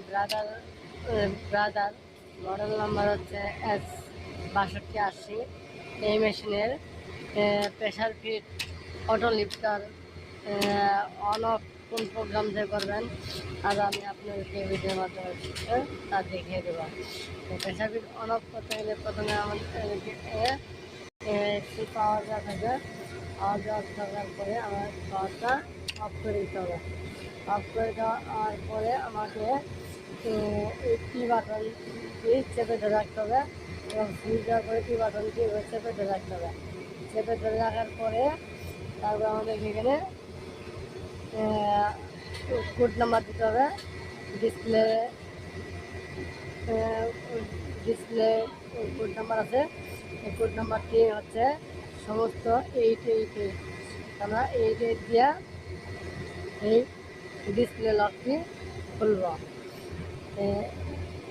Brother brother model number হচ্ছে S6280। এই মেশিনের pressure foot auto lifter on off কোন প্রোগ্রাম দিয়ে করবেন আর আমি আপনাদেরকে ভিডিওর মাধ্যমে তা দেখিয়ে দেবো। প্রেশার ফিট অন অফ করতে গেলে প্রথমে আমাদেরকে একটু পাওয়ার দেওয়া থাকে। পাওয়ার দেওয়া থাকার পরে আমার পাওয়ারটা অফ করে দিতে হবে। অফ করে দেওয়ার পরে আমাকে এই টি বাটন দিয়ে চেপে ধরে রাখতে হবে এবং সুইচ দেওয়ার পরে টি বাটন দিয়ে চেপে ধরে রাখতে হবে। চেপে ধরে রাখার পরে তারপর আমাদেরকে এখানে কোড নাম্বার দিতে হবে। ডিসপ্লে ডিসপ্লে কোড নাম্বার আছে। এই কোড নাম্বারটি হচ্ছে সমস্ত 888। আমরা 88 দিয়া এই ডিসপ্লে লকটি খুলব।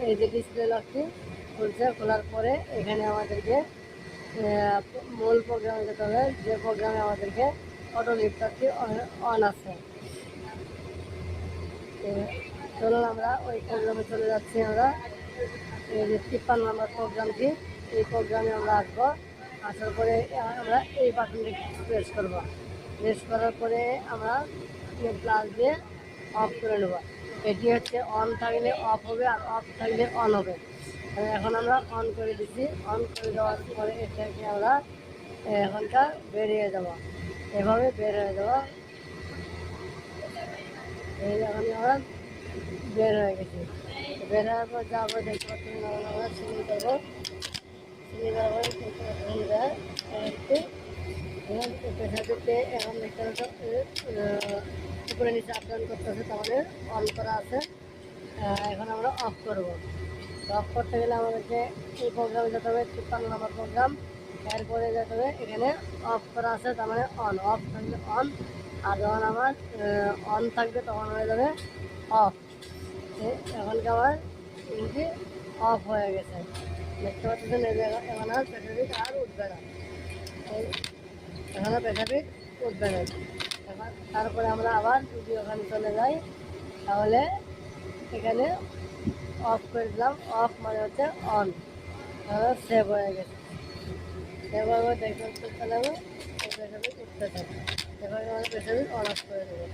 এই যে ডিসপ্লে লকটি খুলছে, খোলার পরে এখানে আমাদেরকে মূল প্রোগ্রামে যেতে হবে, যে প্রোগ্রামে আমাদেরকে অটো লিফটারটি অন আছে। চলুন আমরা ওই প্রোগ্রামে চলে যাচ্ছি। আমরা এই যে 53 নম্বর প্রোগ্রামটি, এই প্রোগ্রামে আমরা আসবো। আসার পরে আমরা এই বাটনটি প্রেস করব। প্রেস করার পরে আমরা প্লাস দিয়ে অফ করে নেব। এটি হচ্ছে অন থাকলে অফ হবে আর অফ থাকলে অন হবে। এখন আমরা অন করে দিচ্ছি। অন করে দেওয়ার পরে এটাকে আমরা এখনকার বেরিয়ে যাব। এভাবে বের হয়ে যাব। এই এখন আমরা বের হয়ে গেছি। বের হওয়ার পর যাবো, দেখতে পাচ্ছি আমরা সিলিং করবো। সিলিং করার পরে দেখতে পাচ্ছি প্রেশার দিতে এখন দেখতে পাচ্ছি উপরে নিচে আপ ডাউন করতে হবে, তার মানে অন করা আছে। এখন আমরা অফ করবো। অফ করতে গেলে আমাদেরকে এই প্রোগ্রামে যেতে হবে, 53 নম্বর প্রোগ্রাম। এরপরে যেতে হবে এখানে অফ করা আছে, তার মানে অন। অফ থাকলে অন, আর যখন আমার অন থাকবে তখন হয়ে যাবে অফ। এখনকে আমার ইঞ্জি অফ হয়ে গেছে। দেখতে পাচ্ছেন এখন আর প্রেসারবিট আর উঠবে না। এখন আর প্রেসারবিট উঠবে না। এখন তারপরে আমরা আবার যদি ওখানে চলে যাই, তাহলে এখানে অফ করে দিলাম। অফ মানে হচ্ছে অন, সেভ হয়ে গেছে। সেভ হয়ে দেখতে চলে যাবো, প্রেসারবিট উঠতে থাকবে। এভাবে আমরা প্রেসারবিট অন অফ করে দেবো।